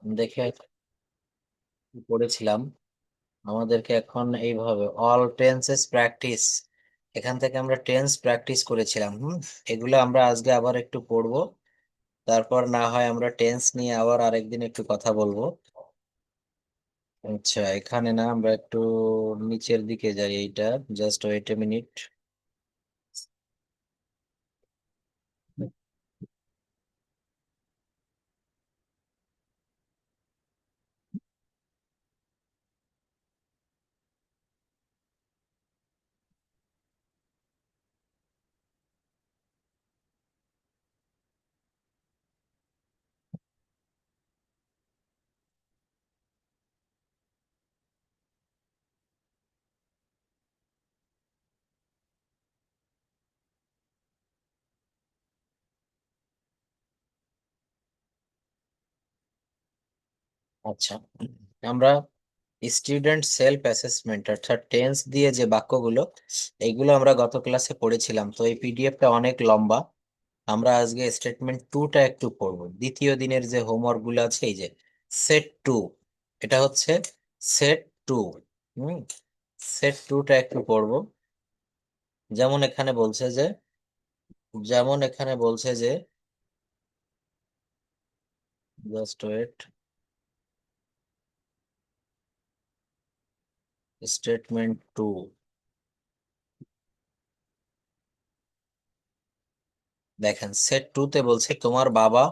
দেখে পড়েছিলাম আমাদেরকে এখন এইভাবে অল টেন্সেস প্র্যাকটিস, এখান থেকে আমরা টেন্স প্র্যাকটিস করেছিলাম। এগুলো আমরা আজকে আবার একটু পড়বো, তারপর না হয় আমরা টেন্স নিয়ে আবার আরেকদিন একটু কথা বলবো। আচ্ছা, এখানে না আমরা একটু নিচের দিকে যাই, এইটা জাস্ট ওয়েট এ মিনিট। আচ্ছা, আমরা স্টুডেন্ট সেলফ অ্যাসেসমেন্ট অর্থাৎ টেন্স দিয়ে যে বাক্যগুলো, এইগুলো আমরা গত ক্লাসে পড়েছিলাম। তো এই পিডিএফটা অনেক লম্বা, আমরা আজকে স্টেটমেন্ট টুটা একটু পড়বো। দ্বিতীয় দিনের যে হোমওয়ার্ক গুলো আছে, এই যে সেট টু, এটা হচ্ছে সেট টু। হুম সেট টুটা একটু পড়বো। যেমন এখানে বলছে যে যেমন এখানে বলছে যে জাস্ট ওয়েট, স্টেটমেন্ট টু। দেখেন, সেট টু তে বলছে তোমার বাবা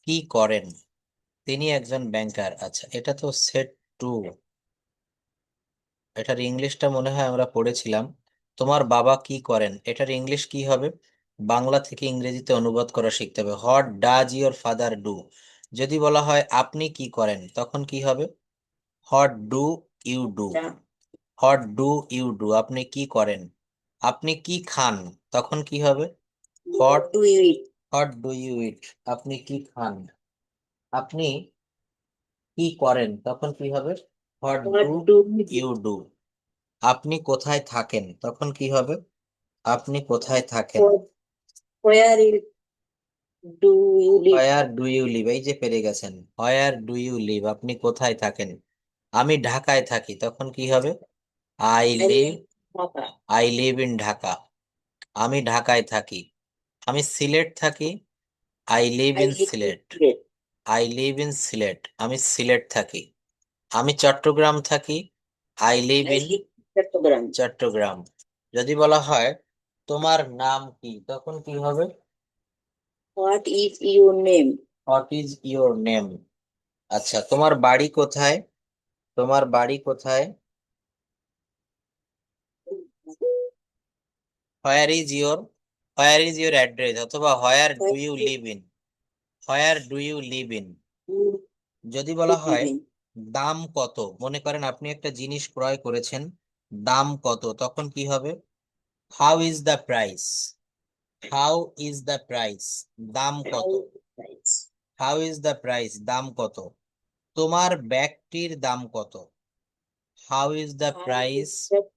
কি করেন, তিনি একজন ব্যাংকার। আচ্ছা, এটা তো সেট টু, এটার ইংলিশটা মনে হয় আমরা পড়েছিলাম। তোমার বাবা কি করেন, এটার ইংলিশ কি হবে? বাংলা থেকে ইংরেজিতে অনুবাদ করা শিখতে হবে। What does your father do. যদি বলা হয় আপনি কি করেন, তখন কি হবে? What do you do. What do you do, আপনি কি করেন। আপনি কি খান, তখন কি হবে? What do you eat? What do you eat, আপনি কি খান। আপনি কি করেন, তখন কি হবে? What do what do you do. আপনি কোথায় থাকেন, তখন কি হবে? আপনি কোথায় থাকেন। Where do you live? Where do you live, এই যে পেরে গেছেন। হোয়ার ডু ইউ লিভ, আপনি কোথায় থাকেন। আমি ঢাকায় থাকি, তখন কি হবে? I I live live Dhaka. I live in Dhaka. আমি ঢাকায় থাকি। আমি সিলেট থাকি। I live I in live in Sylhet. Sylhet. I live in Sylhet, আমি সিলেট থাকি। আমি চট্টগ্রাম থাকি। I live I in live Chittagong. Chittagong. যদি বলা হয় তোমার নাম কি, তখন কি হবে? What is your name? What is your name. আচ্ছা, তোমার বাড়ি কোথায়, তোমার বাড়ি কোথায়। Where is your where is your address, অথবা where do you live in. Where do you live in. যদি বলা হয় দাম কত, মনে করেন আপনি একটা জিনিস ক্রয় করেছেন, দাম কত, তখন কি হবে? How is the price. How is the price, দাম কত। হাউ ইজ দ্য প্রাইস, দাম কত। তোমার ব্যাগটির দাম কত। How is the price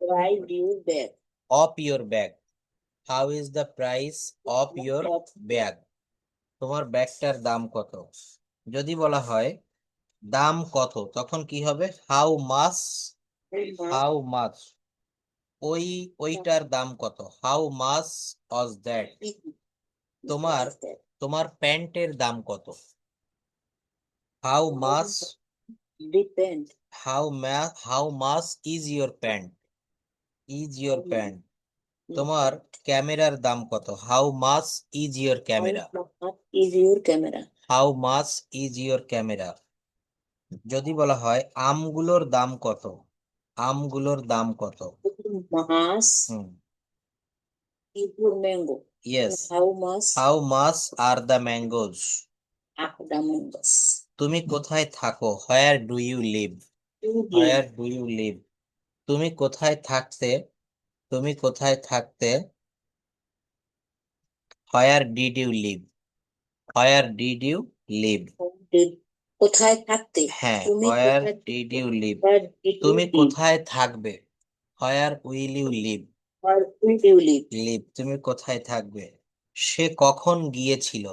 price your bag? Of your bag. How is the price of your bag, তোমার ব্যাগটার দাম কত। যদি বলা হয় দাম কত, তখন কি হবে? How much. হাউ মাচ, ওই ওইটার দাম কত। How much was that. তোমার তোমার প্যান্টের দাম কত। How much depend. How much is your pant. Is your pant. তোমার ক্যামেরার দাম কত। How much is your camera. Is your camera? How much is your camera. যদি বলা হয় আমগুলোর দাম কত। আমগুলোর দাম কত। Much hmm is your mango? Yes. How much how much are the mangoes. Are the mangoes? তুমি কোথায় থাকো, হোয়ার do you live. To live. Where do you live, তুমি কোথায় থাকতে। তুমি কোথায় থাকতে। Where did you live. Where did you live. কোথায় থাকতে? হ্যাঁ, তুমি হোয়ার কোথায় ডিড থাকতে? You live. Where did you তুমি live? কোথায় থাকবে। Where will you live. Where will you live? Live, তুমি কোথায় থাকবে। সে কখন গিয়েছিল।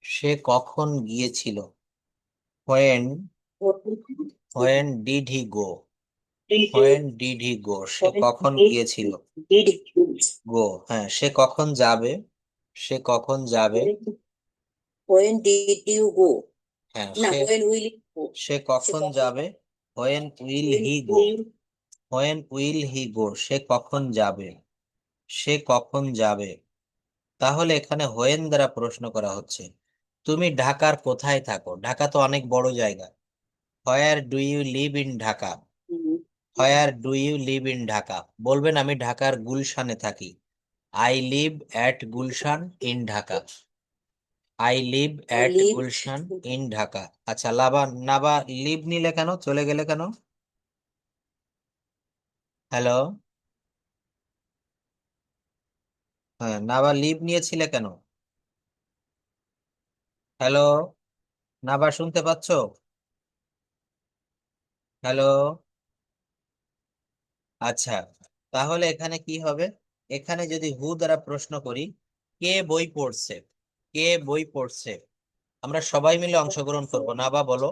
সে কখন গিয়েছিল। When when did he go, did when did he go, সে when কখন did গিয়েছিল। did you গো, হ্যাঁ, সে কখন যাবে, সে কখন যাবে। when did you go হ্যাঁ, না সে when will you go সে সে কখন কখন যাবে। When will will he go, will when will he go, সে কখন যাবে, সে কখন যাবে। তাহলে এখানে হোয়েন দ্বারা প্রশ্ন করা হচ্ছে, তুমি ঢাকার কোথায় থাকো। ঢাকা তো অনেক বড় জায়গা। Where do you live in Dhaka, where do you live in Dhaka. বলবেন আমি ঢাকার গুলশানে থাকি। I live at Gulshan in Dhaka, I live I at live Gulshan in Dhaka. আচ্ছা, লাবা নাবা লিভ নিলে কেন, চলে গেলে কেন। হ্যালো, হ্যাঁ, নাবা লিভ নিয়েছিলে কেন। হ্যালো, নাবা শুনতে পাচ্ছো। হ্যালো। আচ্ছা, তাহলে এখানে কি হবে, এখানে যদি হু দ্বারা প্রশ্ন করি, কে বই পড়ছে, কে বই পড়ছে, আমরা সবাই মিলে অংশগ্রহণ করবো। নাবা বলো,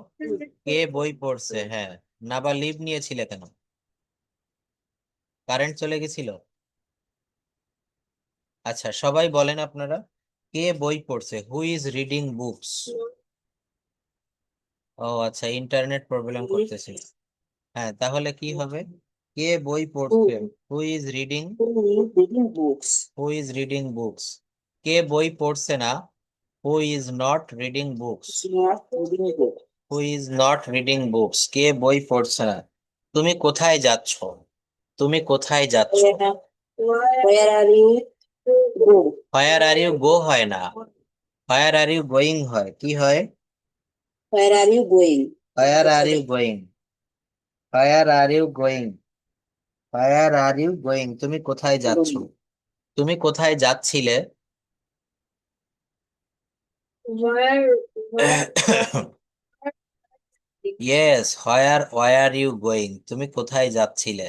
কে বই পড়ছে। হ্যাঁ, নাবা লিভ নিয়েছিলে কেন, কারেন্ট চলে গেছিল। আচ্ছা, সবাই বলেন আপনারা, কে বই পড়ছে, হু ইজ রিডিং বুকস। ও আচ্ছা, ইন্টারনেট প্রবলেম করতেছে। হ্যাঁ, তাহলে কি হবে, কে বই পড়ছে, who is reading, who is reading books who is reading books. কে বই পড়ছে না, who is not reading books, is not reading books who is not reading books, কে বই পড়ছে না। তুমি কোথায় যাচ্ছ, তুমি কোথায় যাচ্ছ। where are you go where are you go হয় না, হোয়ার আর ইউ গোয়িং হয়। কি হয়, where are you going where are you going, where are you going, where are you going, তুমি কোথায় যাচ্ছ, going তুমি কোথায় যাচ্ছিলে। ইয়েস, হোয়ার ইউ গোয়িং, তুমি কোথায় যাচ্ছিলে,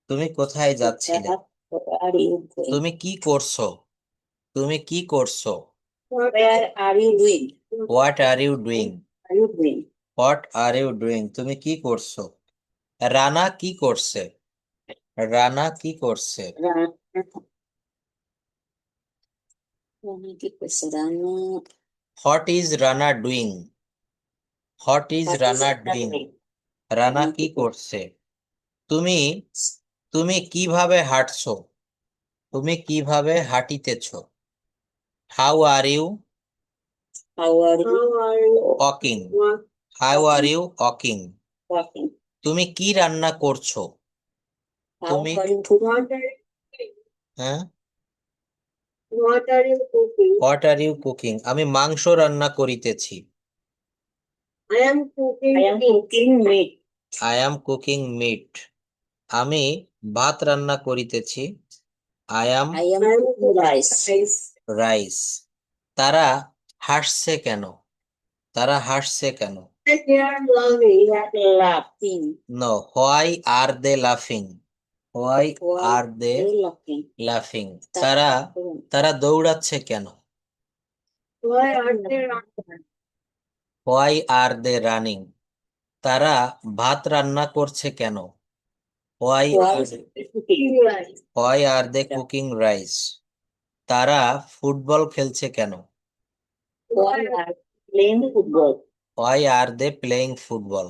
তুমি কোথায় যাচ্ছিলে। where are you going তুমি কি করছো, তুমি কি করছো। where are you doing what are you doing, are you doing what are you doing, তুমি কি করছো। রানা কি করছে, রানা কি করছে। কি করছে Ranu what is Rana doing, what is what is Rana that doing, doing Rana Ranu কি কি করছে করছে। তুমি তুমি কিভাবে হাঁটছো, তুমি কিভাবে হাঁটিতেছো। How are you how are you walking, how are you walking. walking তুমি কি রান্না করছো, how তুমি, are you cooking হ্যাঁ, what are you cooking what are you cooking, আমি মাংস রান্না করিতেছি। I am cooking meat I am cooking meat, আমি ভাত রান্না করিতেছি। I am I am cooking rice rice. তারা হাসছে কেন, তারা হাসছে কেন। they are laughing no, why are they লাফিং, why why are they they laughing লাফিং। তারা তারা দৌড়াচ্ছে কেন, why are they laughing why are they running. তারা ভাত রান্না করছে কেন, why why are, they cooking rice why are they cooking rice. তারা ফুটবল খেলছে কেন, why are playing football why are they playing football.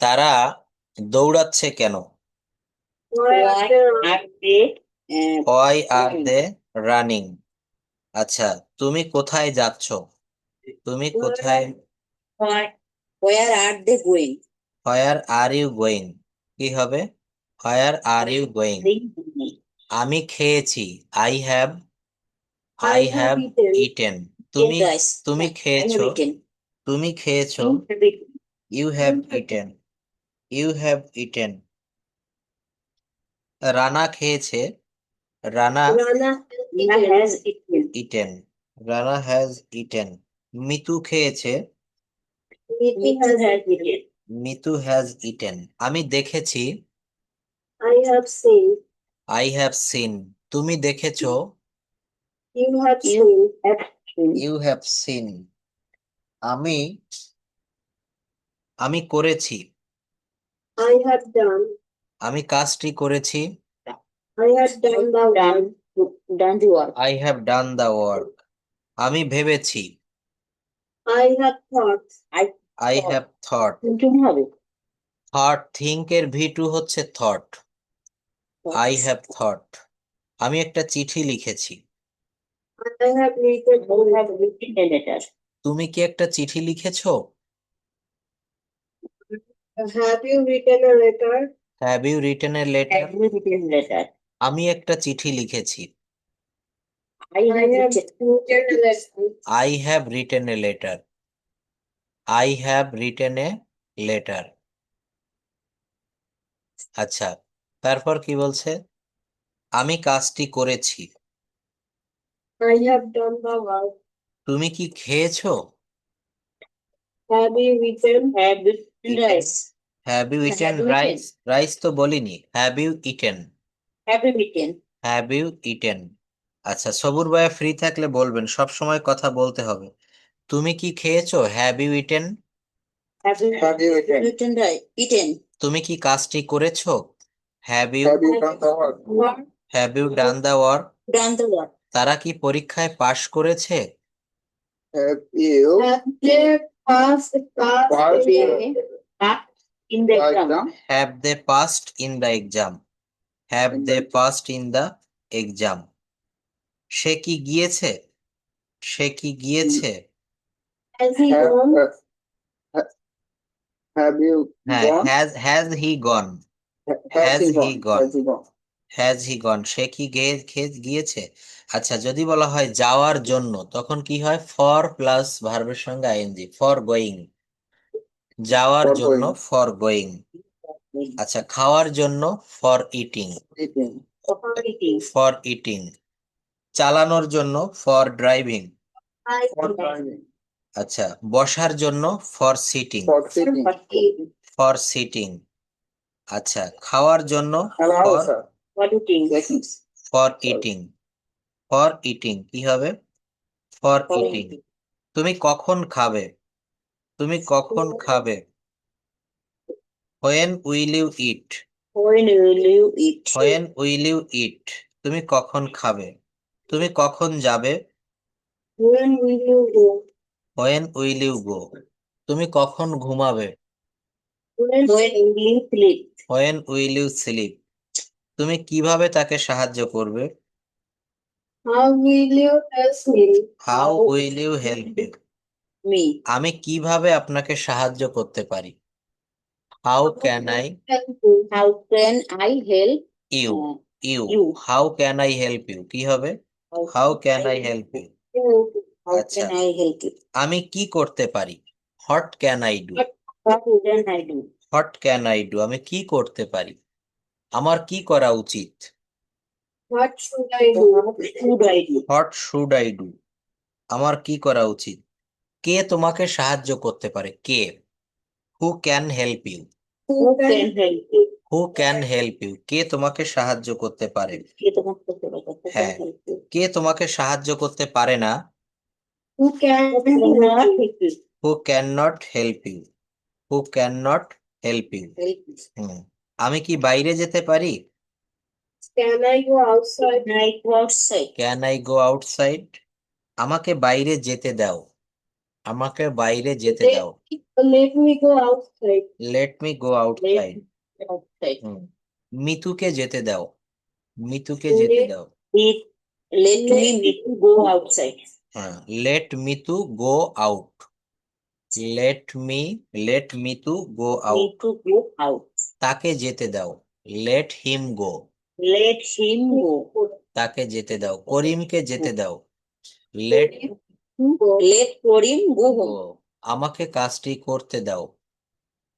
তারা দৌড়াচ্ছে কেন, why are they why are running they running. আচ্ছা, তুমি কোথায় যাচ্ছ, তুমি কোথায়, why where are they going where are you going, কি হবে, হোয়ার আর ইউ গোয়িং। আমি খেয়েছি, I have, I have eaten. তুমি, guys তুমি I have খেয়েছো, eaten তুমি খেয়েছো। You have eaten, you have eaten. Rana খেয়েছে, Rana Rana has eaten eaten, Rana has eaten. Mitu খেয়েছে, Miti has eaten Mitu has eaten. আমি দেখেছি, I have seen I have seen. তুমি দেখেছো, you have seen you have scene. আমি আমি করেছি। I have done. আমি কাজটি করেছি। I have done the Done. work. Done the work. I have done the work. আমি ভেবেছি। I have thought. I have thought. কোনটি হবে? থট, থিঙ্ক এর V2 হচ্ছে থট। I have thought. আমি একটা চিঠি লিখেছি। I have written. I have written a letter. তুমি কি একটা চিঠি লিখেছো? Have you written a letter? Have you written a letter? Have you written a letter? আমি একটা চিঠি লিখেছি। I I have have written. written a letter. I have written a letter. I have written a letter. আচ্ছা, তারপর কি বলছে? আমি কাজটি করেছি। I have done the work. তুমি কি খেয়েছো? Have you written? Have you written rice? Have you eaten Have you rice? Rice তো বলিনি। Have you eaten? Have you written? Have you eaten? আচ্ছা, সবুর ভাইয়া ফ্রি থাকলে বলবেন, সব সময় কথা বলতে হবে। তুমি কি খেয়েছো? Have you eaten? Have you written rice? Eaten. তুমি কি কাজটি করেছো? Have you Have you done the work? Have you done the work? Done the work. তারা কি পরীক্ষায় পাশ করেছে? Have they passed In the exam. Have they passed in the exam? Have they passed in the exam? সে কি গিয়েছে? সে কি গিয়েছে? Has he gone? Have you হ্যাঁ, gone? Has he gone? Has he gone? gone? Has he gone? Has he gone? সে কি গিয়েছে? আচ্ছা, যদি বলা হয় যাওয়ার জন্য, তখন কি হয়? ফর প্লাস ভার্বের সঙ্গে আইএনজি, ফর গোয়িং। যাওয়ার For জন্য going. For going. আচ্ছা, খাওয়ার জন্য for eating. Eating. For eating. For eating. চালানোর জন্য ফর ড্রাইভিং। For driving. আচ্ছা, বসার জন্য for sitting. For sitting. For sitting. আচ্ছা, খাওয়ার জন্য Hello, for sir. For eating. Checking. For eating. For eating কি হবে? For For eating. eating. তুমি কখন খাবে? তুমি কখন খাবে? When will you it? When will you eat? When will you ইট? তুমি কখন খাবে? তুমি কখন যাবে? When will you go? When will you go? তুমি কখন ঘুমাবে? When When will you sleep? When will you sleep? তুমি কিভাবে তাকে সাহায্য করবে? how will you help me? How will you help you? Me. আমি কিভাবে আপনাকে সাহায্য করতে পারি? How can I Help you. How can I help you? You you? How can I help you কি হবে? How can I help you? How আচ্ছা, can I help you? আমি কি করতে পারি? What can I do? What can I do? What can I do? আমি কি করতে পারি? আমার কি করা উচিত? What should I do? What should I do? What should I do? আমার কি করা উচিত? কে তোমাকে সাহায্য করতে পারে? কে? Who can help you? Who can help you? Who can help you? কে তোমাকে সাহায্য করতে পারে? কে তোমাকে করতে পারে? Who can হ্যাঁ। help you? কে তোমাকে সাহায্য করতে পারে না? Who can Who cannot help you? help you? Who can not help you? Who can not help you? Help you. আমি কি বাইরে যেতে পারি? Can I go outside? Can I go outside? Can I go outside? আমাকে বাইরে যেতে দাও। আমাকে বাইরে যেতে দাও। Let me go outside. Let me go outside. Outside. মিতুকে যেতে দাও। মিতুকে যেতে দাও। Let me go outside. হ্যাঁ, let me to go out. Let me to go Me out. to go out. তাকে যেতে দাও। Let him go. Let him go. তাকে যেতে দাও। করিমকে যেতে দাও। Let Let Karim go go. home. আমাকে কাজটি করতে দাও।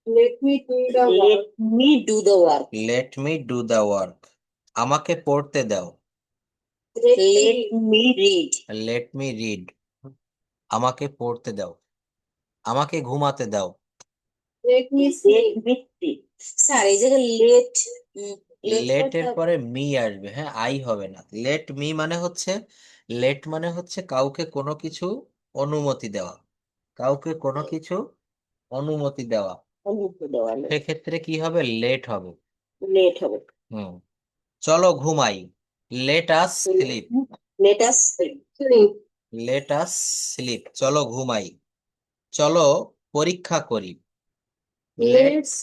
Let me do the work. Let me do the work. Let me do the work. আমাকে পড়তে দাও। Let me read. Let me read. আমাকে পড়তে দাও। আমাকে ঘুমাতে দাও। Let me Let sleep. me sleep. Sir এই জায়গায় let লেট এর পরে মি আসবে, হ্যাঁ, আই হবে না। লেট মি মানে হচ্ছে, লেট মানে হচ্ছে কাউকে কোনো কিছু অনুমতি দেওয়া। কাউকে কোনো কিছু অনুমতি দেওয়া। অনুমতি দেওয়া হলো। সেক্ষেত্রে কি হবে? লেট হবে। লেট হবে। হুম চলো ঘুমাই, let us sleep. Let us Sleep. Let us sleep, চলো ঘুমাই। চলো পরীক্ষা করি, Let's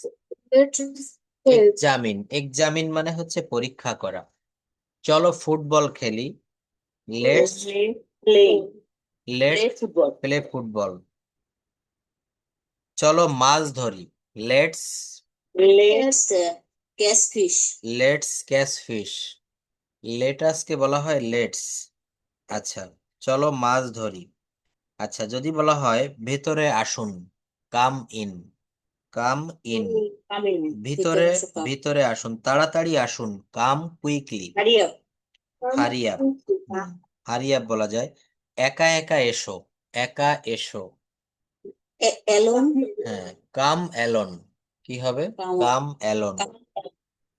test. এক্সামিন। এক্সামিন মানে হচ্ছে পরীক্ষা করা। চলো ফুটবল খেলি, let's play let's football. Play football. চলো মাছ ধরি, let's let's catch fish. Catch fish. লেটাসকে বলা হয় লেটস। আচ্ছা চলো মাছ ধরি। আচ্ছা যদি বলা হয় ভেতরে আসুন, come in. Come in, coming. ভিতরে ভিতরে আসুন, তাড়াতাড়ি আসুন, কাম quickly. হারিয়া। Hurry up, hurry up বলা যায়। একা একা এসো, একা এসো। অ্যালোন। হ্যাঁ কাম অ্যালন, কি হবে? কাম অ্যালন।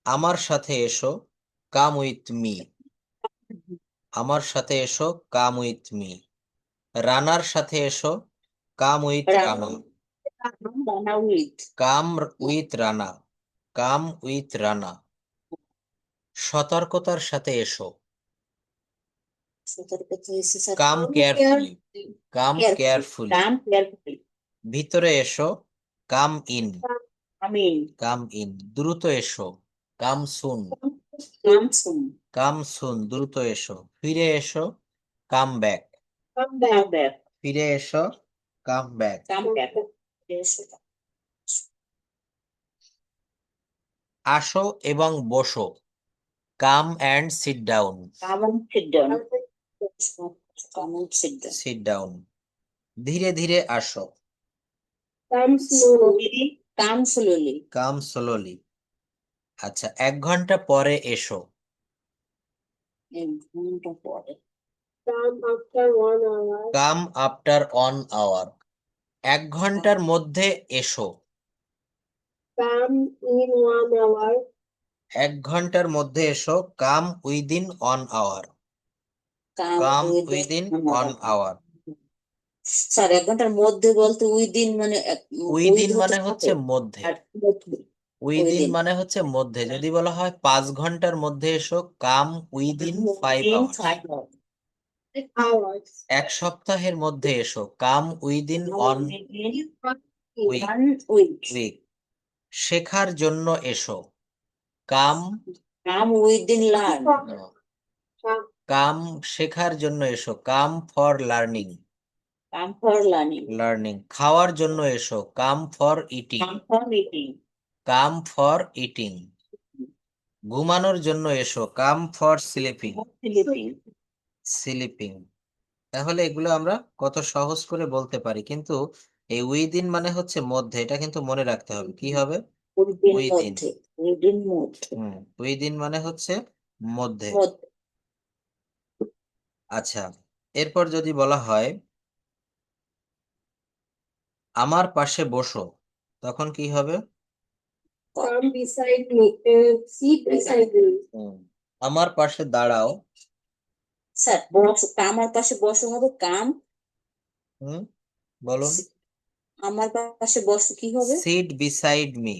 আমার সাথে এসো, কাম উইথ মি। আমার সাথে এসো, কাম উইথ মি। রানার সাথে এসো, come with Rana. Rana with. Come with Rana, come with Rana. সতর্কতার সাথে এসো, সতর্কতা এসে come carefully. Come carefully. Come carefully. ভিতরে এসো, come in. Coming. Come in. দ্রুত এসো, কাম সুন। কাম সুন। কাম সুন, দ্রুত এসো। ফিরে এসো, come back. Come come back. Back. ফিরে এসো, কাম ব্যাক। Come back. আসো এবং বসো, come and sit down. Come on sit down. Come on sit down. Sit down. ধীরে ধীরে আসো, Come slowly. Slowly. Come slowly. Come slowly. আচ্ছা 1 ঘন্টা পরে এসো, 1 ঘন্টা পরে। Come after 1 hour. Come after 1 hour. 1 ঘন্টার মধ্যে এসো, Come in 1 hour. 1 ঘন্টার মধ্যে এসো, কাম উইদিন 1 আওয়ার। কাম উইদিন 1 আওয়ার। স্যার 1 ঘন্টার মধ্যে বলতে উইদিন মানে উইদিন with মানে হতে হচ্ছে থাকে। মধ্যে। আর মধ্যে। Within Within. মানে হচ্ছে মধ্যে। যদি বলা হয় 5 ঘন্টার মধ্যে এসো, come within 5 Within hours. 5 hours. Hours. 1 সপ্তাহের মধ্যে এসো, come within 1 Within week. 1 week. Week. শেখার জন্য এসো, কাম Come within learn. কাম শেখার জন্য এসো, come for learning. Come for learning. Learning. খাওয়ার জন্য এসো, come for eating. Come for eating. Come for eating. ঘুমানোর জন্য এসো, come for sleeping. Sleeping. Sleeping. তাহলে এগুলো আমরা কত সহজ করে বলতে পারি, কিন্তু এই উইদিন মানে হচ্ছে মধ্যে, এটা কিন্তু মনে রাখতে হবে। কি হবে? Within within. মধ্যে। Within মধ্যে। উইদিন মানে হচ্ছে মধ্যে। মধ্যে। আচ্ছা এরপর যদি বলা হয় আমার পাশে বসো, তখন কি হবে? Come beside me. Sit beside me. আমার পাশে দাঁড়াও। স্যার বসো, আমার পাশে বসো হবে কাম। বলুন। আমার পাশে বসো কি হবে? Seat beside me.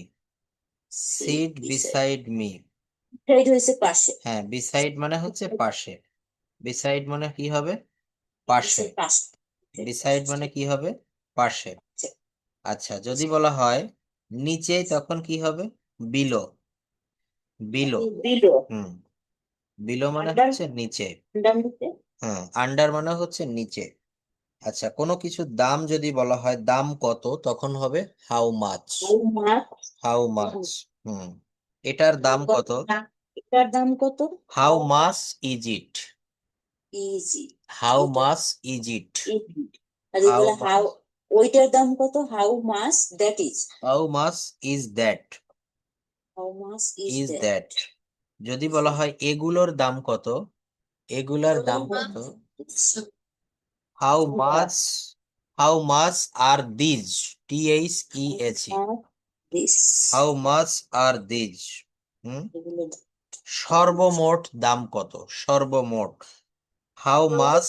Seat beside me. Side হয়েছে পাশে। হ্যাঁ বিসাইড মানে হচ্ছে পাশে। বিসাইড মানে কি হবে? পাশে। পাশে। বিসাইড মানে কি হবে? পাশে। আচ্ছা যদি বলা হয় নিচে, তখন কি হবে? বিলো। বিলো। বিলো। বিলো মানে Under. হচ্ছে নিচে। নিচে। হ্যাঁ আন্ডার মানে হচ্ছে নিচে। আচ্ছা কোনো কিছুর দাম যদি বলা হয় দাম কত, তখন হবে how much. How much? How much. এটার দাম কত? এটার দাম কত? How much is it. Easy. How much is it. আর যদি বলে হাউ, ওইটার দাম কত? How much that is. How much is that. How much is is that. That. যদি বলা হয় এগুলোর দাম কত, এগুলার দাম কত? How much, how much are these, THEACH। This. How much are these. সর্বমোট দাম কত? সর্বমোট। How much,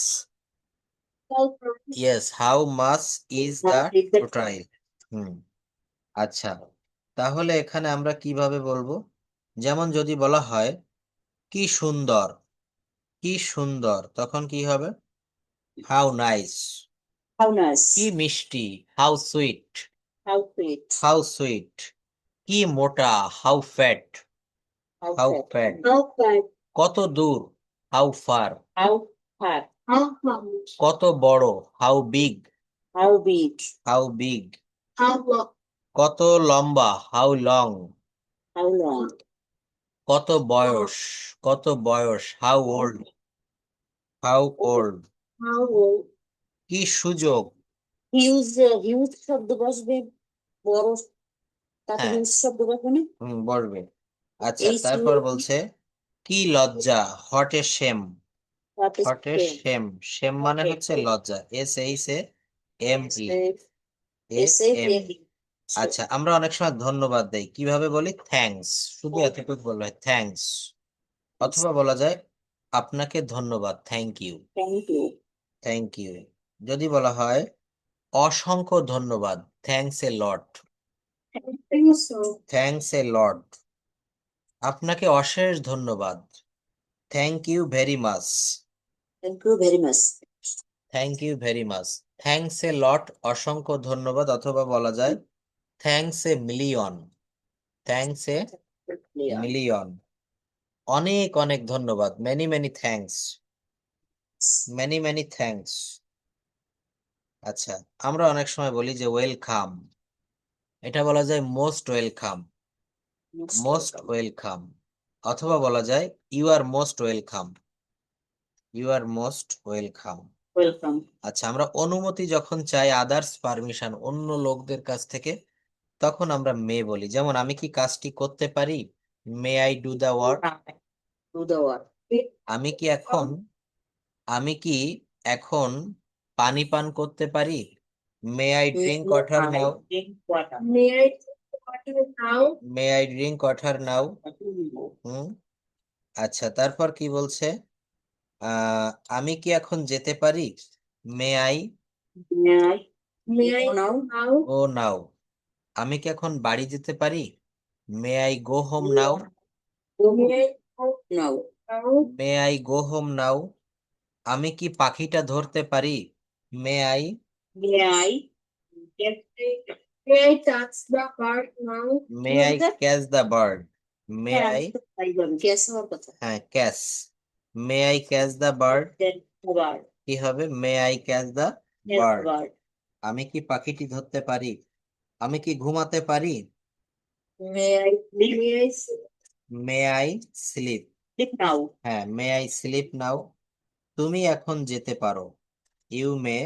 yes how much is the total. আচ্ছা, তাহলে এখানে আমরা কিভাবে বলবো? যেমন যদি বলা হয় কি সুন্দর, কি সুন্দর, তখন কি হবে? How nice. হাউ নাইস, কি মিষ্টি, how sweet, how sweet, how sweet. কি মোটা, how fat, how how fat, fat. How far? কত দূর, how far. How far, How far? কত বড়, how big, how big, how big. How long? কত লম্বা, হাউ লং। হাউ লং, কত বয়স, কত বয়স, how old, how old. How old? কি সুযোগ, হিউজ, হিউজ শব্দ বসবে, বড়, তাতে হ্যাঁ, হিউজ শব্দ বসবে না? বলবে। আচ্ছা, এইচ তারপর বলছে কি লজ্জা, what a shame, what a shame. Shame মানে হচ্ছে লজ্জা, SHAME, S A M. M. আচ্ছা, আমরা অনেক সময় ধন্যবাদ দেই, কিভাবে বলি? থ্যাঙ্কস, শুধু এতটুকু বলা হয় থ্যাঙ্কস। অথবা বলা যায় আপনাকে ধন্যবাদ, thank you, thank you, thank you. যদি বলা হয় অসংখ্য ধন্যবাদ, thanks a lot, Thank you so. Thanks a lot. আপনাকে অশেষ ধন্যবাদ, thank you very much, thank you very much, thank you very much. Thanks a lot, অসংখ্য ধন্যবাদ। অথবা বলা যায় thanks a million, thanks a million. অনেক অনেক ধন্যবাদ, many many thanks, many many thanks. আচ্ছা, আমরা অনেক সময় বলি যে ওয়েলকাম, এটা বলা যায় মোস্ট ওয়েলকাম, মোস্ট ওয়েলকাম। অথবা বলা যায় you are most welcome, you are most welcome. Welcome. আচ্ছা, আমরা অনুমতি যখন চাই, আদার্স পারমিশন, অন্য লোকদের কাছ থেকে, তখন আমরা মে বলি। যেমন আমি কি কাজটি করতে পারি, may I do the work. Do the work, আমি কি এখন, আমি কি এখন পানি পান করতে পারি, may I drink water now, May I take water now? May I drink water now. Hmm. আচ্ছা, তারপর কি বলছে? আমি কি এখন যেতে পারি, may I May I now, now? Go now. আমি কি এখন বাড়ি যেতে পারি, may I go home now, May I go now, now? May I go home now. আমি কি পাখিটা ধরতে পারি, may I, may I May I touch the bird now? May I catch the bird, may I, গ্যাস হওয়ার কথা, হ্যাঁ catch, may I catch the bird. Bird, কি হবে, may I catch the bird. আমি কি পাখিটি ধরতে পারি, আমি কি ঘুমাতে পারি, may I May I sleep may I sleep, now, হ্যাঁ মে আই স্লিপ নাও। তুমি এখন যেতে পারো, you may,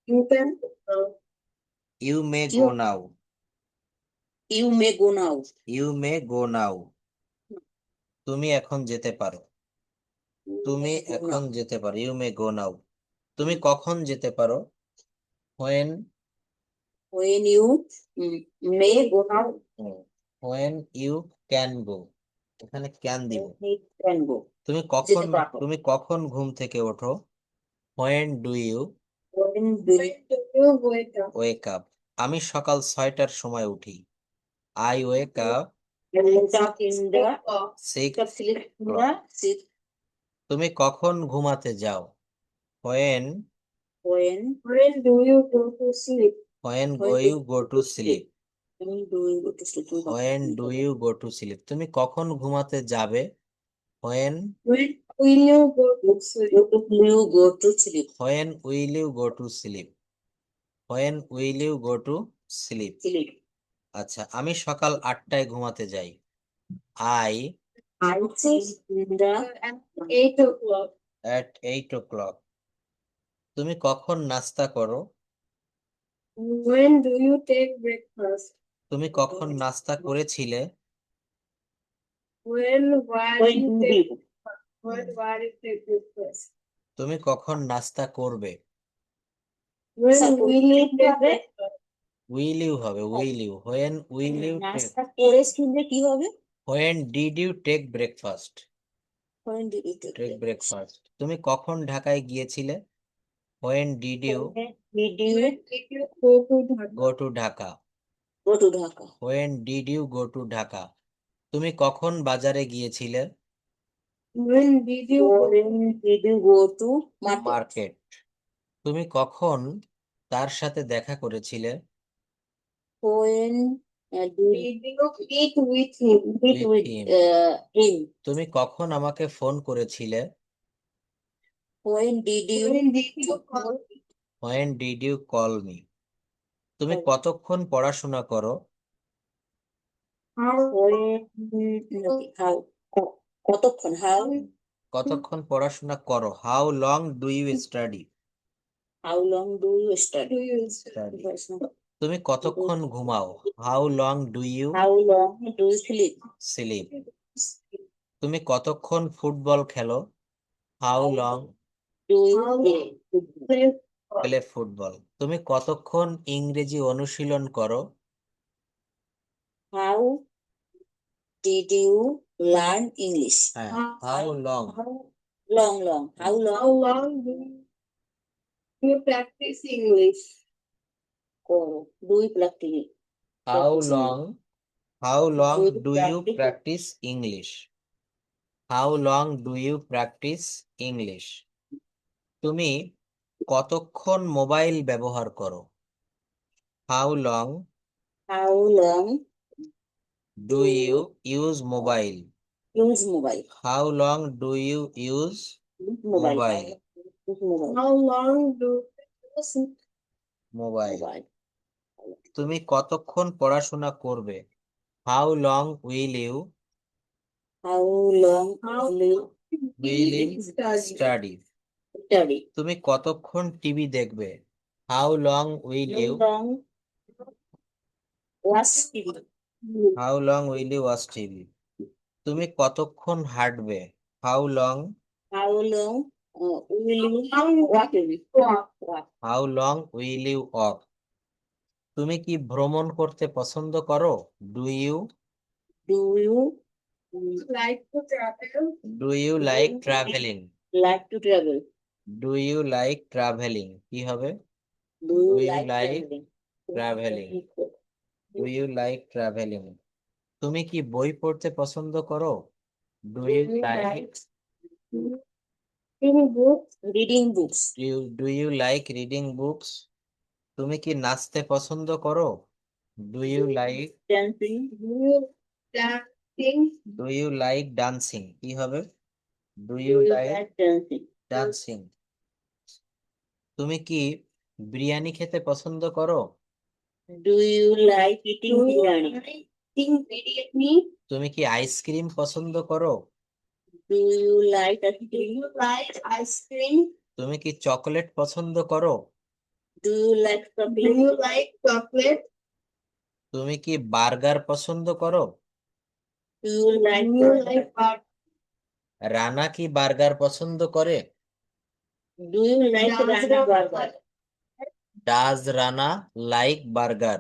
you can now? You may go now, you may go now, you may go নাও। তুমি এখন যেতে পারো, তুমি এখন যেতে পারো, ইউ মে গো নাও। তুমি কখন যেতে পারো, when, when you may go now, when you can go, এখানে ক্যান দিব। can go, তুমি কখন, যেতে পারো, তুমি কখন ঘুম থেকে ওঠো, when do you when do When do you wake up? Wake up. আমি সকাল 6টার সময় উঠি, I wake up you wake up in the 6 sleep in the six, তুমি কখন ঘুমাতে যাও, when, when When do you go to sleep? When When go do you go to sleep, when do you go to sleep, when do you go to sleep. তুমি কখন ঘুমাতে যাবে, when, When will you go to sleep? you go to sleep, when will you go to sleep, when will you go to sleep. sleep, আচ্ছা, আমি সকাল 8টায় ঘুমাতে যাই, I I say in the At 8 o'clock. At 8 o'clock। তুমি কখন নাস্তা করো, When do you take breakfast? তুমি কখন নাস্তা করেছিলে, When were when you do take you when were you take breakfast? তুমি কখন নাস্তা করবে, When Suppose will you take take breakfast? breakfast? Will you হবে, will you, when will you take, নাস্তা করে শুনলে কি হবে, when did you take breakfast, when did you take take breakfast? Breakfast. তুমি কখন ঢাকায় গিয়েছিলে, when did you When did you When did you go to Dhaka? Go to Dhaka, Go to Dhaka. When did you go to Dhaka? তুমি কখন বাজারে গিয়েছিলে? When did you go? When did you go to market? Market. তুমি কখন তার সাথে দেখা করেছিলে? When Did you eat with him? meet With with him. him? তুমি কখন আমাকে ফোন করেছিলে? When did you When did you call? When did you call me? তুমি call? কতক্ষণ পড়াশোনা করো? How? How? কতক্ষণ? How? কতক্ষণ পড়াশোনা করো? How long do you study? How long do you study? Do you Study. পড়াশোনা? তুমি কতক্ষণ ঘুমাও? How long do you How long do you sleep? sleep? তুমি কতক্ষণ ফুটবল খেলো? How long Do you How play? play? play football? তুমি কতক্ষণ ইংরেজি অনুশীলন করো? How did you learn English? হ্যাঁ, how long How long? How How long long do you practice English? do you practice? how Practice long how long Do you do you practice? practice English? How long do you practice English? তুমি কতক্ষণ mobile ব্যবহার করো? How long How long do you use mobile? use mobile? How long do you use Mobile. Use mobile. How long do you use mobile? Mobile. তুমি কতক্ষণ পড়াশোনা করবে? How long will you How long How- will you study? study? study? তুমি কতক্ষণ TV দেখবে? How long will How you long watch TV? How long will you watch TV? তুমি কতক্ষণ হাঁটবে? How long How long will you walk TV? Walk. How long will you walk? তুমি কি ভ্রমণ করতে পছন্দ করো? Do you Do you like to travel? Do you like traveling? like to travel? Do you like traveling? কি হবে? Do Do you you like like traveling? Do you like traveling? তুমি কি বই পড়তে পছন্দ করো? Do you like Reading books? Reading books. Do you like reading books? তুমি কি নাচতে পছন্দ করো? Do you like Dancing. Do you dancing? Do you like dancing? কি হবে? Do Do you you like like dancing? dancing? তুমি কি বিরিয়ানি খেতে পছন্দ করো? Do you like eating Do you biryani? like eating biryani? তুমি কি আইসক্রিম পছন্দ করো? Do you like ice Do cream? you like ice cream? তুমি কি চকলেট পছন্দ করো? Do you like Do chocolate? you like chocolate? তুমি কি বার্গার পছন্দ করো? Do you like Do you like burger? Rana কি বার্গার পছন্দ করে? Do you like Does random Rana burger? Does Rana like burger?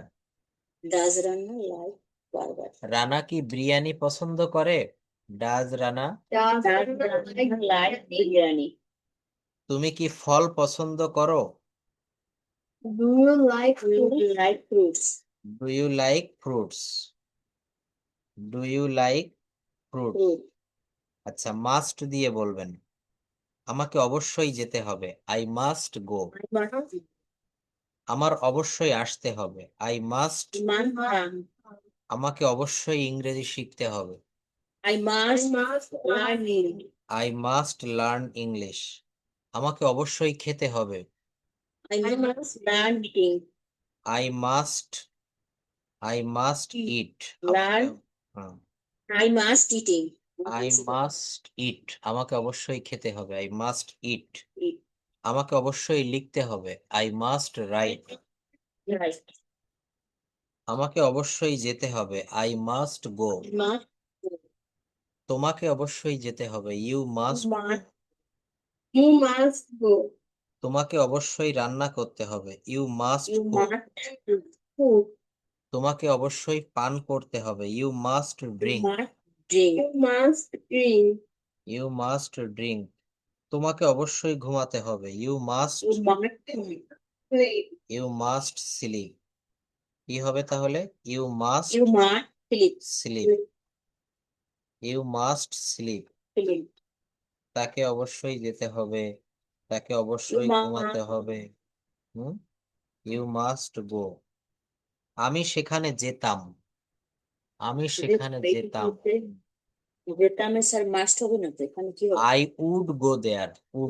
Does Rana like burger? Rana কি বিরিয়ানি পছন্দ করে? Does Rana Does Does Rana Rana like like biryani? biryani? তুমি কি ফল পছন্দ করো? Do you like Do you fruit? like fruits? Do you like fruits? Do you like fruits? Fruit. আচ্ছা, must দিয়ে বলবেন। আমাকে অবশ্যই যেতে হবে। I must go. আমার অবশ্যই আসতে হবে। I must আমাকে অবশ্যই ইংরেজি শিখতে হবে। I I must must learn English. I must learn English. আমাকে অবশ্যই খেতে হবে। I must learn eating. I must eat. Learn. হ্যাঁ, I must eating. I must eat. আমাকে অবশ্যই খেতে হবে। I must eat. Eat. আমাকে অবশ্যই লিখতে হবে। I must write. Right. আমাকে অবশ্যই যেতে হবে। I must go. Must. তোমাকে অবশ্যই যেতে হবে। You must. You must go. তোমাকে অবশ্যই রান্না করতে হবে। You must You cook. must Food. তোমাকে অবশ্যই পান করতে হবে। You must drink. drink. You must drink. You must drink. তোমাকে অবশ্যই ঘুমাতে হবে। You must You must Sleep. You must sleep. কি হবে তাহলে? You must You must sleep. Sleep. You must sleep. Sleep. তাকে অবশ্যই যেতে হবে, তাকে You অবশ্যই ঘুমাতে must. হবে। You must go. আমি সেখানে যেতাম, আমি সেখানে যেতাম। যেতাম স্যার মাস্ট হবে না তো, এখানে কি হবে? I would go there. Would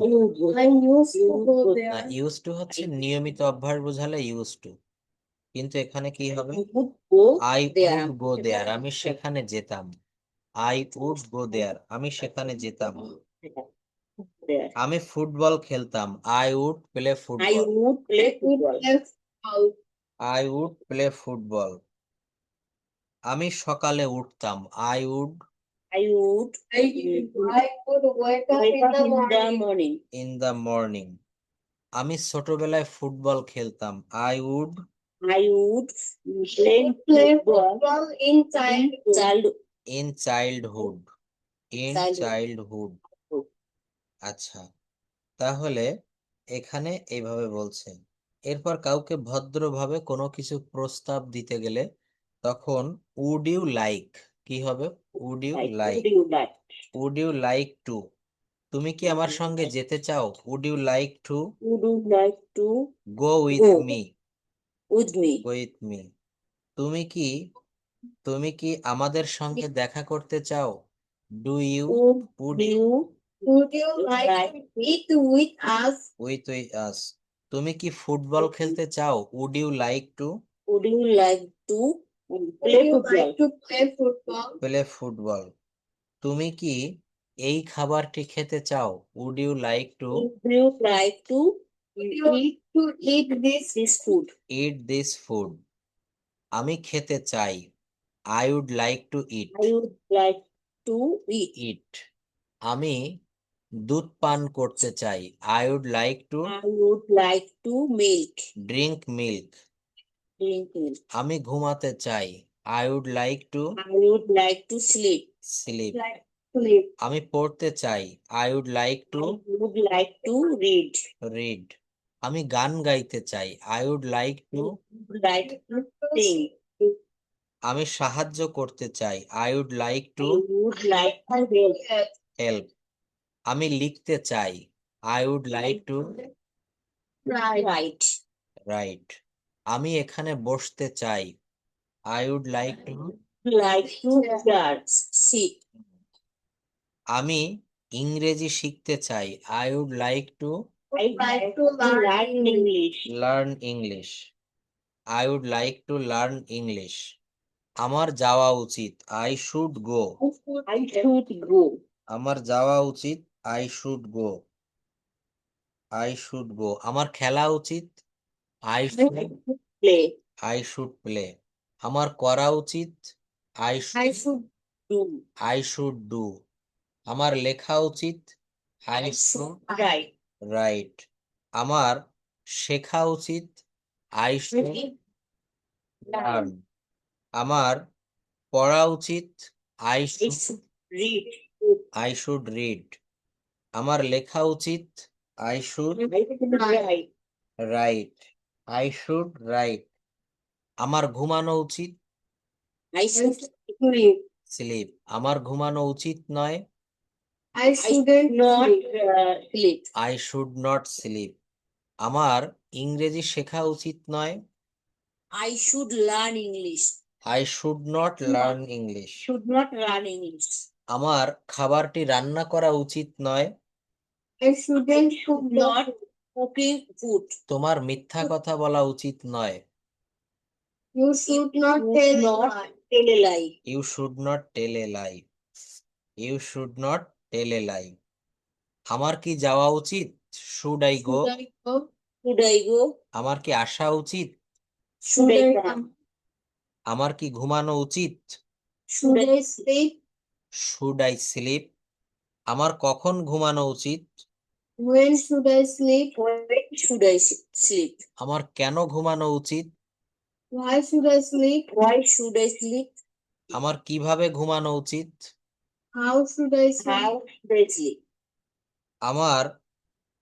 I used to go না, there. ইউজ টু হচ্ছে নিয়মিত অভ্যাস বোঝালে ইউজ টু, কিন্তু এখানে কি হবে? গো আই দেয়ার। উড গো দেয়ার, আমি সেখানে যেতাম। আই উড গো দেয়ার, আমি সেখানে যেতাম। আমি ফুটবল খেলতাম। I would play I football. Would play football. I would play football. আমি সকালে উঠতাম। I would I would I would wake up in the morning. Morning. In the morning. আমি ছোটবেলায় ফুটবল খেলতাম। I would I would play Play football football in childhood. Child. In childhood. In Childhood. Childhood. আচ্ছা, তাহলে এখানে এইভাবে বলছে। এরপর কাউকে ভদ্রভাবে কোনো কিছু প্রস্তাব দিতে গেলে তখন উড ইউ লাইক কি হবে? Would you like. You like. Would you like to, তুমি কি আমার সঙ্গে যেতে চাও? Would you like to would you like to go with Go. Me? With me. With me. তুমি কি তুমি কি আমাদের সঙ্গে দেখা করতে চাও? Do you would would you Would you like to eat with us? With us. তুমি কি ফুটবল খেলতে চাও? Would you like to would you like two play Would you football. like to play football? Play football. তুমি কি এই খাবারটি খেতে চাও? Would you like to would you like to Would you like to eat this? This food. Eat this food. আমি খেতে চাই। I would like to eat I would like to eat. Eat. আমি দুধ পান করতে চাই। I would like to I would like to milk. Drink milk. Drink milk. আমি ঘুমাতে চাই। I would like to I would like to sleep. Sleep. Like sleep. আমি পড়তে চাই। I would like to I would like to read. Read. আমি গান গাইতে চাই। I would like to like to sing. আমি সাহায্য করতে চাই। I would like to I would like to help. Help. আমি লিখতে চাই। I would like to Right. Write. Write. আমি এখানে বসতে চাই। I would like to like two sit. আমি ইংরেজি শিখতে চাই। I would like to I like to learn English. Learn English. I would like to learn English. আমার যাওয়া উচিত। I should go. I should go. আমার যাওয়া উচিত। I should go. I should go. আমার খেলা উচিত। I I should should play. I should play. আমার করা উচিত। I I should Do. I should do. আমার লেখা উচিত। I should Right. রাইট। আমার শেখা উচিত। I should learn. আমার পড়া উচিত। I I should should read. I should read. আমার লেখা উচিত। I should I should write. Right. I should write. আমার ঘুমানো উচিত। I should sleep. স্লিপ। আমার ঘুমানো উচিত নয়। I shouldn't not sleep. sleep. I should not slip. আমার ইংরেজি শেখা উচিত নয়। I should learn English. I should not learn English. Should not learn English. আমার খাবারটি রান্না করা উচিত নয়। I shouldn't cook Not cooking food. তোমার মিথ্যা কথা বলা উচিত নয়। You should not You tell not lie. tell a lie. You should not tell a lie. You should not tell a lie. আমার কি যাওয়া উচিত? Should I go. Should I go? Should I go? আমার কি আসা উচিত? Should I I come? come? আমার কি ঘুমানো উচিত? Should I sleep? Should I sleep. আমার কখন ঘুমানো উচিত? When should I sleep? When should I sleep? আমার কেন ঘুমানো উচিত? Why should I sleep? Why should I sleep? আমার কিভাবে ঘুমানো উচিত? How should I sleep? How should I sleep? আমার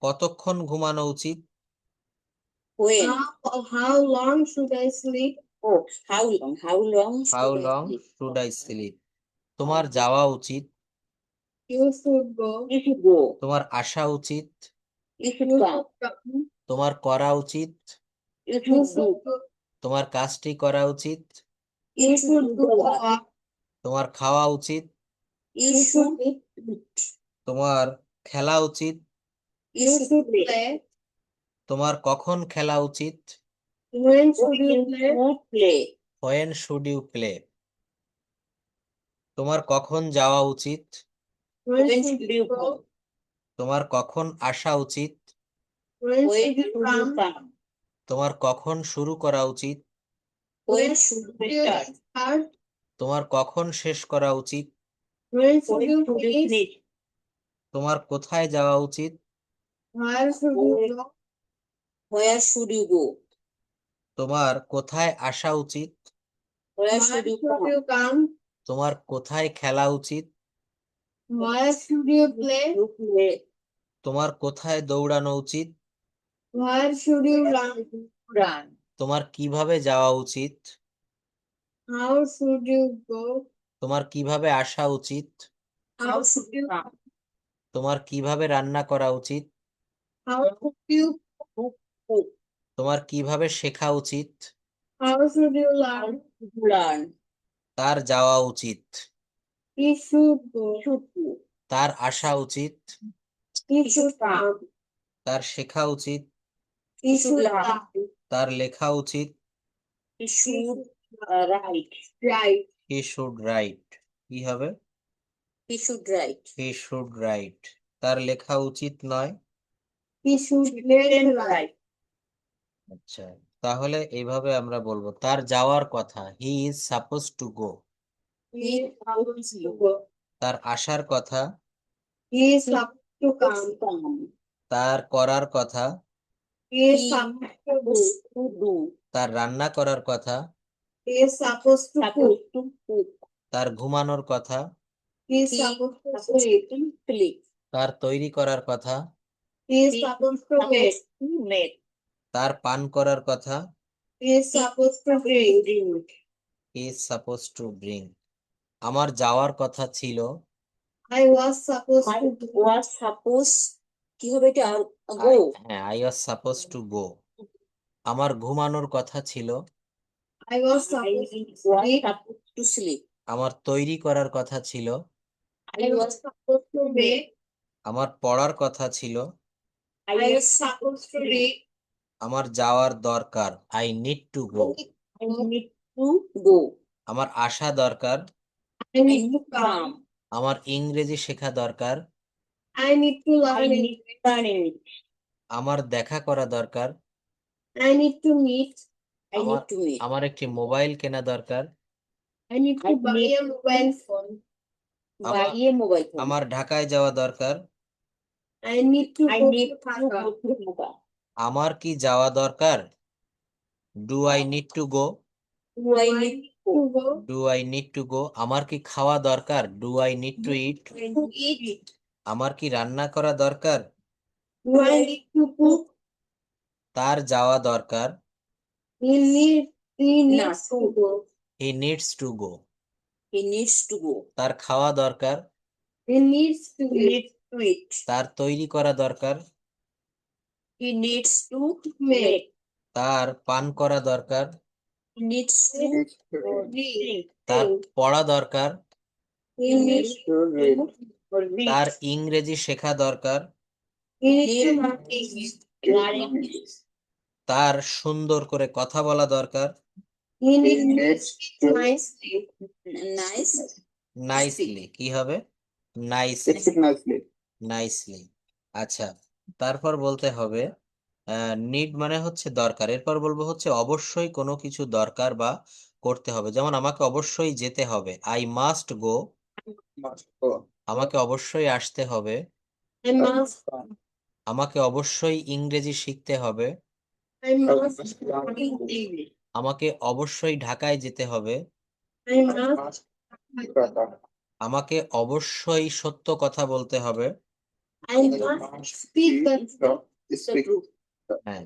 কতক্ষণ ঘুমানো উচিত? When? How long should I sleep? Oh, how long? How long how should I long sleep? Should I sleep? তোমার যাওয়া উচিত, You should go. You should go. তোমার আসা উচিত, You should You come. should come. তোমার করা উচিত, You You should do. should go. তোমার কাজটি করা উচিত, You should do the the work. work. তোমার খাওয়া উচিত, You You should should eat. তোমার খেলা উচিত, You You should should play. play. তোমার কখন খেলা উচিত, When should you When play? should play? When should you play? তোমার কখন যাওয়া উচিত, When When should should you you go? go? তোমার কখন আসা উচিত, When When should you should you come? come? তোমার কখন শুরু করা উচিত, When When should should we you start? start? তোমার কখন শেষ করা উচিত, When should When you should you finish? finish? তোমার কোথায় যাওয়া উচিত, Where should you go? Where should you go? তোমার কোথায় আসা উচিত, Where Where should you should come? you come? তোমার কোথায় খেলা উচিত, Where should you play? You play. তোমার কোথায় দৌড়ানো উচিত, Where should you run? Run. তোমার কিভাবে যাওয়া উচিত, How should you go? তোমার কিভাবে আসা উচিত, How should you come? তোমার কিভাবে রান্না করা উচিত, How should you Cook. তোমার কিভাবে শেখা উচিত, How should you How learn? should you learn? তার যাওয়া উচিত, He should go. Should go. তার আসা উচিত, He should come. তার শেখা উচিত, He should learn. learn. তার লেখা উচিত, He should write. Right. He should write. কি হবে? He should write. He should write. তার লেখা উচিত নয়। He should learn to write. Write. আচ্ছা, তাহলে এইভাবে আমরা বলবো তার যাওয়ার কথা, he is suppose to go. He is supposed to go. তার আসার কথা, He is supposed to come. Come. তার করার কথা, He is supposed to do. To do. তার রান্না করার কথা, He is supposed to cook. Supposed to cook. তার ঘুমানোর কথা, He is He supposed to supposed sleep. to sleep. তার তৈরি করার কথা, He is supposed to make. Supposed to make. তার পান করার কথা, He is supposed to drink. Drink. He is suppose to drink. আমার যাওয়ার কথা ছিল, I was supposed I to go. was supposed কি হবে এটা go. হ্যাঁ, I was suppose two go. আমার ঘুমানোর কথা ছিল, I was I supposed to was sleep. supposed to sleep. আমার তৈরি করার কথা ছিল, I was supposed to bake. আমার পড়ার কথা ছিল, I was supposed to read. আমার যাওয়ার দরকার, I need to go. I need to go. আমার আসা দরকার, I I need need to to come. come. আমার ইংরেজি শেখা দরকার, I need to I learn need it. to learn it. আমার দেখা করা দরকার, I need to meet. I need to meet. আমার একটি মোবাইল কেনা দরকার, I need to I buy need a mobile phone. Buy a mobile phone. আমার ঢাকায় যাওয়া দরকার, I need to I go need to to Dhaka. go to Dhaka. আমার কি যাওয়া দরকার, do I need to go, Do I need to To go? go do I need to go. আমার কি খাওয়া দরকার, do I need to it. to eat. আমার কি রান্না করা দরকার, Do I need to cook? তার যাওয়া দরকার, He needs to go. He needs to go. He needs to go. তার খাওয়া দরকার, He needs to He eat. needs to eat. তার তৈরি করা দরকার, He needs to Make. make. তার পান করা দরকার, He needs to drink. তার পড়া দরকার, He needs to Or read. তার ইংরেজি শেখা দরকার, He needs to learn English. Learn English. তার সুন্দর করে কথা বলা দরকার, He needs to speak nicely. Nice. Nicely. কি হবে, নাইসলি, Speak nicely. নাইসলি। আচ্ছা, তারপর বলতে হবে নিড মানে হচ্ছে দরকার, এরপর বলবো হচ্ছে অবশ্যই কোনো কিছু দরকার বা করতে হবে। যেমন আমাকে অবশ্যই যেতে হবে, I must go. Must go. আমাকে অবশ্যই আসতে হবে, I must. আমাকে অবশ্যই ইংরেজি শিখতে হবে, I must speak English. আমাকে অবশ্যই ঢাকায় যেতে হবে, I must. Dhaka. আমাকে অবশ্যই সত্য কথা বলতে হবে। I must speak the truth. The Speak. truth. হ্যাঁ,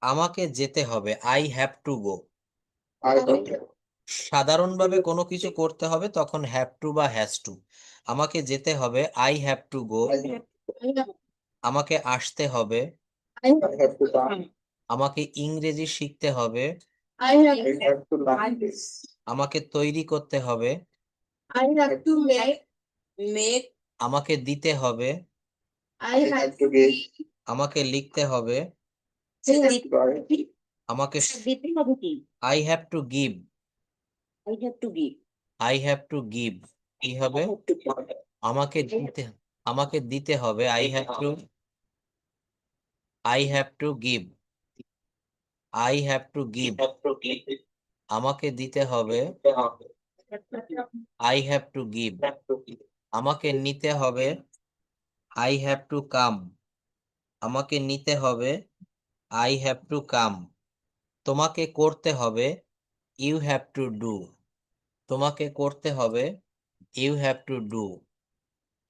আমাকে যেতে হবে, I have to go. I have to. সাধারণভাবে কোনো কিছু করতে হবে তখন হ্যাভ টু বা হ্যাজ টু। আমাকে যেতে হবে, আই হ্যাভ টু গো। আমাকে আসতে হবে, I I have to learn. আমাকে ইংরেজি শিখতে হবে, I I have to learn this. আমাকে তৈরি করতে হবে, have to make. মেক আমাকে দিতে হবে, I I have to give. আমাকে লিখতে হবে, Right. আমাকে দিতে হবে কি? I have to give, I have to give. I have to give কি হবে? Have to give. আমাকে দিতে হবে, I have to give, I have to give. আমাকে দিতে হবে, আই হ্যাভ টু গিভ। আমাকে নিতে হবে, আই হ্যাভ টু কাম, আমাকে নিতে হবে, আই হ্যাভ টু কাম। তোমাকে করতে হবে, ইউ হ্যাভ টু ডু, তোমাকে করতে হবে, ইউ হ্যাভ টু ডু।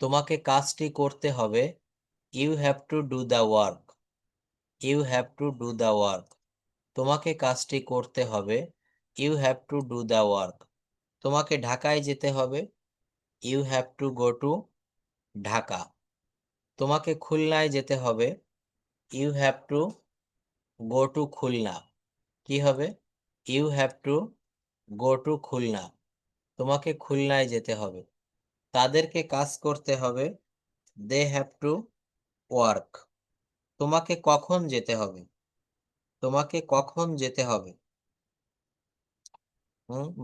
তোমাকে কাজটি করতে হবে, you have to do the work, you have to do the work. তোমাকে কাজটি করতে হবে, you have to do the work. তোমাকে ঢাকায় যেতে হবে, you have to go to Dhaka. তোমাকে খুলনায় যেতে হবে, you have to go to Khulna কি হবে? You have to go to Khulna. তোমাকে খুলনায় যেতে হবে। তাদেরকে কাজ করতে হবে, দে হ্যাভ টু ওয়ার্ক। তোমাকে কখন যেতে হবে? তোমাকে কখন যেতে হবে?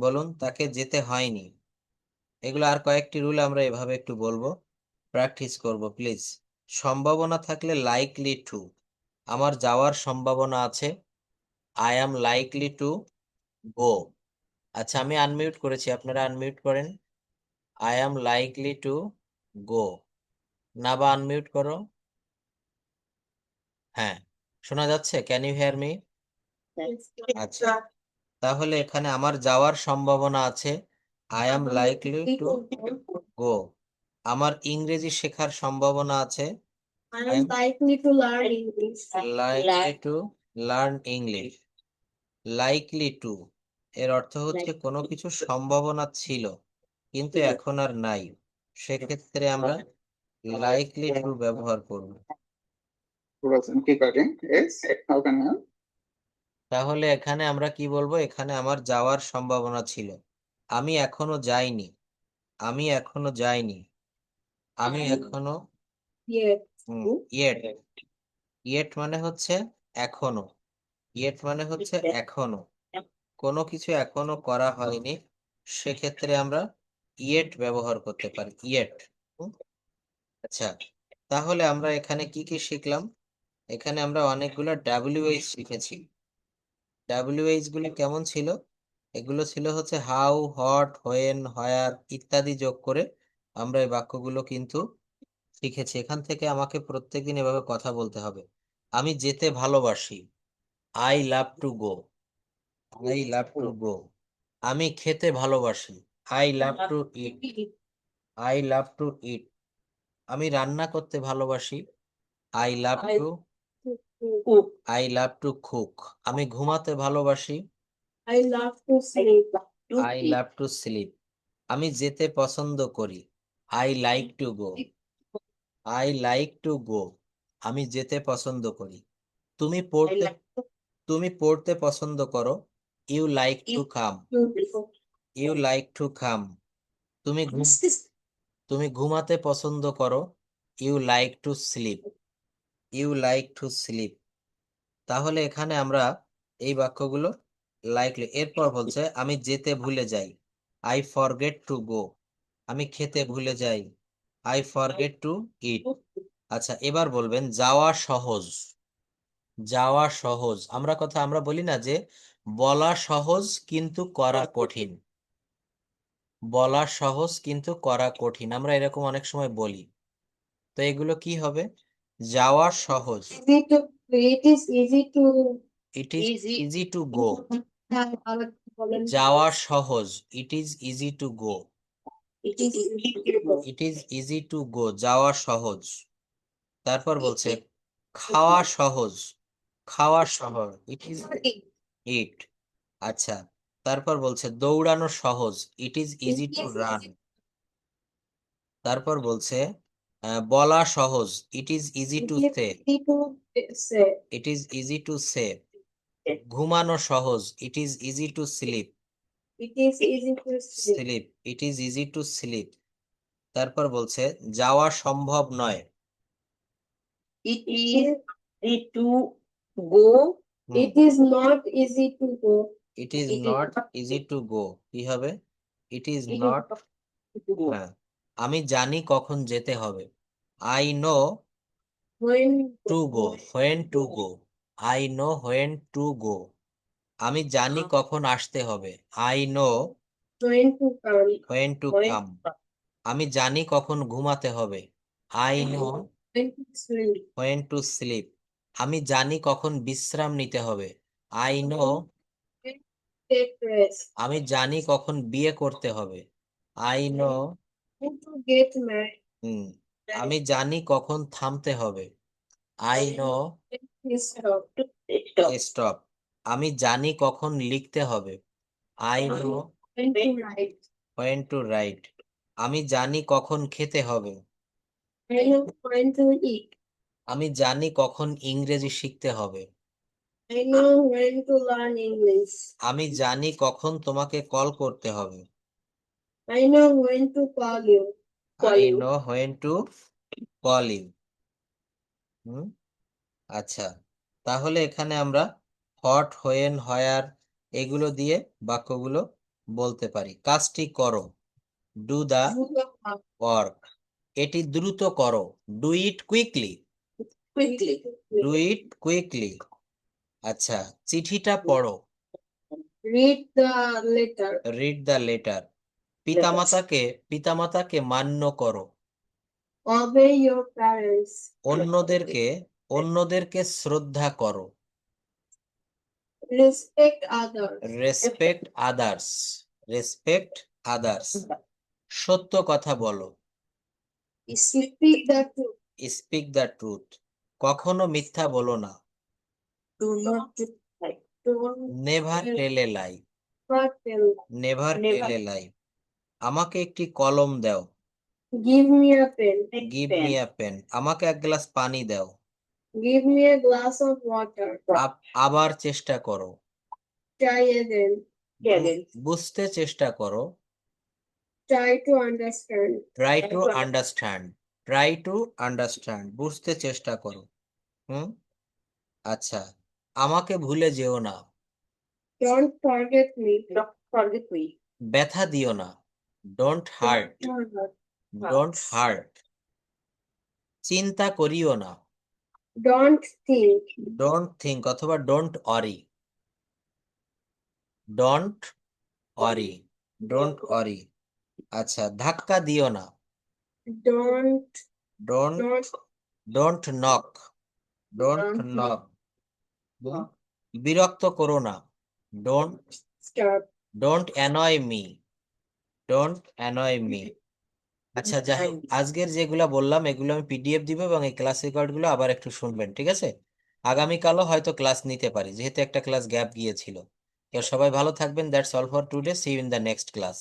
বলুন, তাকে যেতে হয়নি। এগুলো আর কয়েকটি রুল আমরা এভাবে একটু বলবো, প্র্যাকটিস করব প্লিজ। সম্ভাবনা থাকলে লাইকলি টু, আমার যাওয়ার সম্ভাবনা আছে, I am likely to go. আচ্ছা, আমি আনমিউট করেছি, আপনারা আনমিউট করেন। I am likely to go. না বা আনমিউট করো। হ্যাঁ, শোনা যাচ্ছে? Can you hear me? আচ্ছা, তাহলে এখানে আমার যাওয়ার সম্ভাবনা আছে, I am likely to go. আমার ইংরেজি শেখার সম্ভাবনা আছে, I am likely to learn English. Likely to learn English. Likely to এর অর্থ হচ্ছে কোনো কিছু সম্ভাবনা ছিল কিন্তু এখন আর নাই, সেক্ষেত্রে আমরা লাইকলি টু ব্যবহার করব। Keep writing. Yes. How can I help? তাহলে এখানে আমরা কি বলবো? এখানে আমার যাওয়ার সম্ভাবনা ছিল, আমি এখনো যাইনি, আমি এখনো যাইনি, আমি এখনো Yes. ইয়েট, ইয়েট মানে হচ্ছে এখনো, ইয়েট মানে হচ্ছে এখনো, কোনো কিছু এখনো করা হয়নি, সেক্ষেত্রে আমরা ইয়েট ব্যবহার করতে পারি, ইয়েট। আচ্ছা, তাহলে আমরা এখানে কি কি শিখলাম? এখানে আমরা অনেকগুলো ডাব্লিউএইচ শিখেছি। ডাব্লিউএইচ গুলো কেমন ছিল? এগুলো ছিল হচ্ছে হাউ, হট, হোয়েন, হোয়ার ইত্যাদি যোগ করে আমরা এই বাক্যগুলো কিন্তু শিখেছি। এখান থেকে আমাকে প্রত্যেকদিন এভাবে কথা বলতে হবে। আমি যেতে ভালোবাসি, I love to go, I love to go. আমি খেতে ভালোবাসি, I love to eat, I love to eat. আমি রান্না করতে ভালোবাসি, I love to I love to cook. আমি ঘুমাতে ভালোবাসি, I love to sleep. I love to sleep. আমি যেতে পছন্দ করি, I like to go, I like to go. আমি যেতে পছন্দ করি। তুমি পড়তে পছন্দ করো, you like to come, you like to come. তুমি ঘুমাতে পছন্দ করো, you like to sleep, you like to sleep. তাহলে এখানে আমরা এই বাক্যগুলো লাইকলি। এরপর বলছে আমি যেতে ভুলে যাই, আই ফরগেট টু গো। আমি খেতে ভুলে যাই, আই ফরগেট টু ইট। আচ্ছা, এবার বলবেন যাওয়া সহজ, যাওয়া সহজ। আমরা বলি না যে বলা সহজ কিন্তু করা কঠিন, বলা সহজ কিন্তু করা কঠিন, আমরা এরকম অনেক সময় বলি। তো এগুলো কি হবে? যাওয়া সহজ, It is easy to it is Easy. Easy to গো। বলেন। যাওয়া সহজ, it is easy to go, it is it is easy to গো, যাওয়া সহজ। তারপর বলছে খাওয়া সহজ, খাওয়া সহজ, ইট ইজ ইট। আচ্ছা, তারপর বলছে দৌড়ানো সহজ, it is easy to is run. easy. তারপর বলছে বলা সহজ, it is easy to It is say. easy to say. It is easy to say. ঘুমানো সহজ, it is easy to sleep. It is easy to sleep. Sleep, it is easy to sleep. তারপর বলছে যাওয়া সম্ভব নয়। It is easy to go. It is not easy to go. It is It is not not easy to go. কি হবে? It is It is not. not to go. হ্যাঁ, আমি জানি কখন যেতে হবে। I know When to go, when to go. I know when to go. আমি জানি কখন আসতে হবে। I know when to come. When to When come. আমি জানি কখন ঘুমাতে হবে। I know When to sleep. When to sleep. আমি জানি কখন বিশ্রাম নিতে হবে। I know When to take rest. আমি জানি কখন বিয়ে করতে হবে। I know When to get married. আমি জানি কখন থামতে হবে। I know When to stop. stop. Stop. আমি জানি কখন লিখতে হবে। I know When to write. When to write. আমি জানি কখন খেতে হবে। I know when to eat. আমি জানি কখন ইংরেজি শিখতে হবে। I know when to learn English. আমি জানি কখন তোমাকে কল করতে হবে। I know when to call you. I know when to call you. আচ্ছা, তাহলে এখানে আমরা হট, হোয়েন, হয়ার এগুলো দিয়ে বাক্যগুলো বলতে পারি। কাজটি করো, do the Do the work. Work. এটি দ্রুত করো, do it quickly. Quickly. Do it quickly. আচ্ছা, চিঠিটা পড়ো, Read the letter. Read the letter. পিতামাতাকে মান্য করো। Obey your parents. অন্যদেরকে শ্রদ্ধা করো। Respect others. Respect others. Respect others. সত্য কথা বলো, Speak the truth. Speak the truth. কখনো মিথ্যা বলো না, Do not lie. Don't never tell a lie. tell. Never tell a lie. আমাকে একটি কলম দাও, Give me a pen. Give me a pen. আমাকে এক গ্লাস পানি দাও। Give me a glass of water. আবার চেষ্টা করো, Try again. Again. বুঝতে চেষ্টা করো। Try to understand. Try to understand. Try to understand, বুঝতে চেষ্টা করো। আচ্ছা, আমাকে ভুলে যেও না, Don't forget me. Don't forget me. ব্যথা দিও না, ডোন্ট হার্ট। Don't heart. চিন্তা করিও না, Don't think. ডোন্ট থিঙ্ক অথবা don't Ori. Don't Ori, don't Ori. আচ্ছা, ধাক্কা দিও না, Don't. Don't Don't. Don't knock. Don't knock. বিরক্ত করো না, don't Stop. Don't annoy me. Don't annoy me. আচ্ছা, যাই হোক, আজকের যেগুলা বললাম এগুলো আমি পিডিএফ দিব এবং এই ক্লাস রেকর্ড গুলো আবার একটু শুনবেন, ঠিক আছে? আগামীকালও হয়তো ক্লাস নিতে পারি, যেহেতু একটা ক্লাস গ্যাপ গিয়েছিল। সবাই ভালো থাকবেন। That's all for today. See you in the next class.